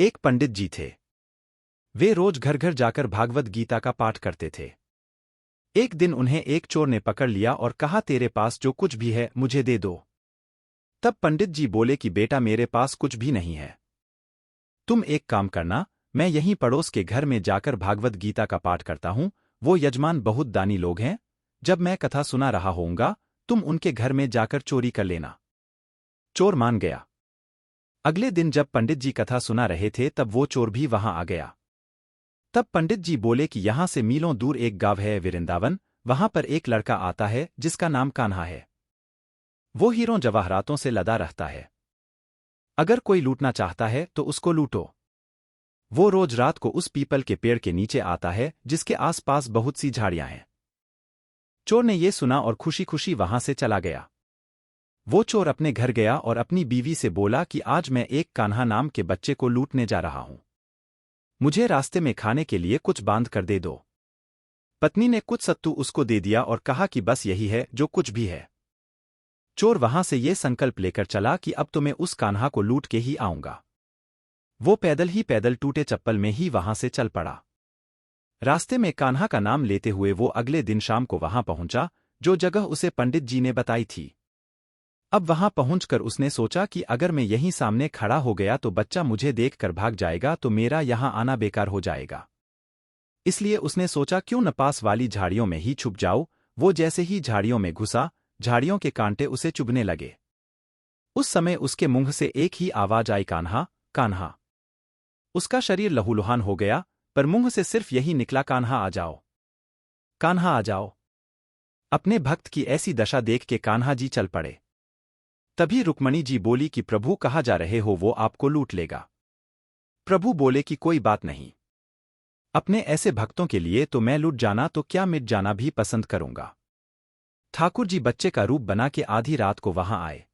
एक पंडित जी थे। वे रोज घर घर जाकर भागवत गीता का पाठ करते थे। एक दिन उन्हें एक चोर ने पकड़ लिया और कहा, तेरे पास जो कुछ भी है मुझे दे दो। तब पंडित जी बोले कि बेटा, मेरे पास कुछ भी नहीं है। तुम एक काम करना, मैं यहीं पड़ोस के घर में जाकर भागवत गीता का पाठ करता हूँ, वो यजमान बहुत दानी लोग हैं, जब मैं कथा सुना रहा होऊंगा तुम उनके घर में जाकर चोरी कर लेना। चोर मान गया। अगले दिन जब पंडित जी कथा सुना रहे थे तब वो चोर भी वहां आ गया। तब पंडित जी बोले कि यहां से मीलों दूर एक गांव है वृंदावन, वहां पर एक लड़का आता है जिसका नाम कान्हा है। वो हीरों जवाहरातों से लदा रहता है। अगर कोई लूटना चाहता है तो उसको लूटो। वो रोज रात को उस पीपल के पेड़ के नीचे आता है जिसके आसपास बहुत सी झाड़ियां हैं। चोर ने ये सुना और खुशी खुशी वहां से चला गया। वो चोर अपने घर गया और अपनी बीवी से बोला कि आज मैं एक कान्हा नाम के बच्चे को लूटने जा रहा हूं। मुझे रास्ते में खाने के लिए कुछ बांध कर दे दो। पत्नी ने कुछ सत्तू उसको दे दिया और कहा कि बस यही है जो कुछ भी है। चोर वहां से ये संकल्प लेकर चला कि अब तो मैं उस कान्हा को लूट के ही आऊंगा। वो पैदल ही पैदल टूटे चप्पल में ही वहां से चल पड़ा। रास्ते में कान्हा का नाम लेते हुए वो अगले दिन शाम को वहां पहुंचा जो जगह उसे पंडित जी ने बताई थी। अब वहां पहुंचकर उसने सोचा कि अगर मैं यहीं सामने खड़ा हो गया तो बच्चा मुझे देखकर भाग जाएगा तो मेरा यहां आना बेकार हो जाएगा। इसलिए उसने सोचा क्यों न पास वाली झाड़ियों में ही छुप जाऊं। वो जैसे ही झाड़ियों में घुसा, झाड़ियों के कांटे उसे चुभने लगे। उस समय उसके मुंह से एक ही आवाज आई, कान्हा कान्हा। उसका शरीर लहूलुहान हो गया, पर मुंह से सिर्फ यही निकला, कान्हा आ जाओ, कान्हा आ जाओ। अपने भक्त की ऐसी दशा देख के कान्हा जी चल पड़े। तभी रुक्मणी जी बोली कि प्रभु कहाँ जा रहे हो, वो आपको लूट लेगा। प्रभु बोले कि कोई बात नहीं, अपने ऐसे भक्तों के लिए तो मैं लूट जाना तो क्या मिट जाना भी पसंद करूंगा। ठाकुर जी बच्चे का रूप बना के आधी रात को वहां आए।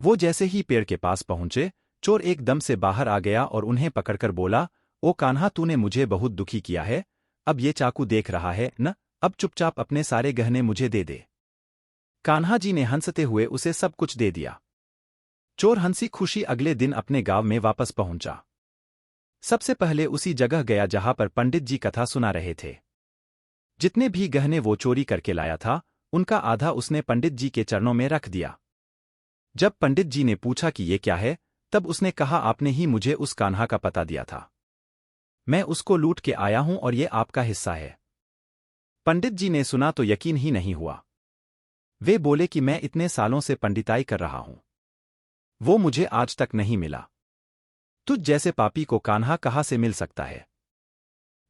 वो जैसे ही पेड़ के पास पहुंचे, चोर एकदम से बाहर आ गया और उन्हें पकड़कर बोला, ओ कान्हा, तूने मुझे बहुत दुखी किया है, अब ये चाकू देख रहा है न, अब चुपचाप अपने सारे गहने मुझे दे दे। कान्हा जी ने हंसते हुए उसे सब कुछ दे दिया। चोर हंसी खुशी अगले दिन अपने गांव में वापस पहुंचा। सबसे पहले उसी जगह गया जहां पर पंडित जी कथा सुना रहे थे। जितने भी गहने वो चोरी करके लाया था उनका आधा उसने पंडित जी के चरणों में रख दिया। जब पंडित जी ने पूछा कि ये क्या है, तब उसने कहा, आपने ही मुझे उस कान्हा का पता दिया था, मैं उसको लूट के आया हूं और ये आपका हिस्सा है। पंडित जी ने सुना तो यकीन ही नहीं हुआ। वे बोले कि मैं इतने सालों से पंडिताई कर रहा हूं, वो मुझे आज तक नहीं मिला। तुझ जैसे पापी को कान्हा कहाँ से मिल सकता है।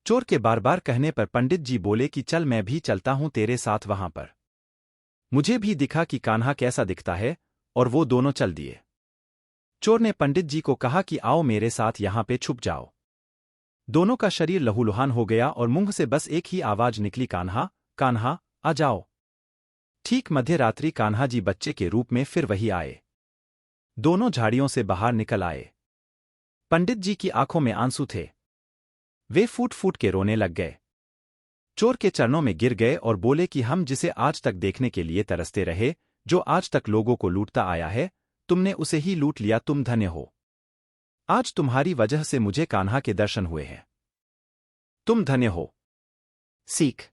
चोर के बार बार कहने पर पंडित जी बोले कि चल मैं भी चलता हूं तेरे साथ वहां पर। मुझे भी दिखा कि कान्हा कैसा दिखता है, और वो दोनों चल दिए। चोर ने पंडित जी को कहा कि आओ मेरे साथ यहां पे छुप जाओ। दोनों का शरीर लहूलुहान हो गया और मुंह से बस एक ही आवाज निकली, कान्हा कान्हा आ जाओ। ठीक मध्य रात्रि कान्हा जी बच्चे के रूप में फिर वही आए। दोनों झाड़ियों से बाहर निकल आए। पंडित जी की आंखों में आंसू थे। वे फूट फूट के रोने लग गए। चोर के चरणों में गिर गए और बोले कि हम जिसे आज तक देखने के लिए तरसते रहे, जो आज तक लोगों को लूटता आया है, तुमने उसे ही लूट लिया, तुम धन्य हो। आज तुम्हारी वजह से मुझे कान्हा के दर्शन हुए हैं, तुम धन्य हो। सीख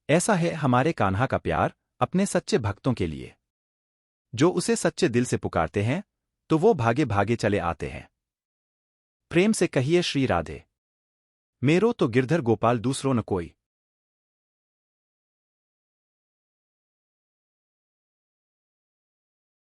ऐसा है हमारे कान्हा का प्यार अपने सच्चे भक्तों के लिए। जो उसे सच्चे दिल से पुकारते हैं तो वो भागे भागे चले आते हैं। प्रेम से कहिए श्री राधे। मेरो तो गिरधर गोपाल दूसरों न कोई।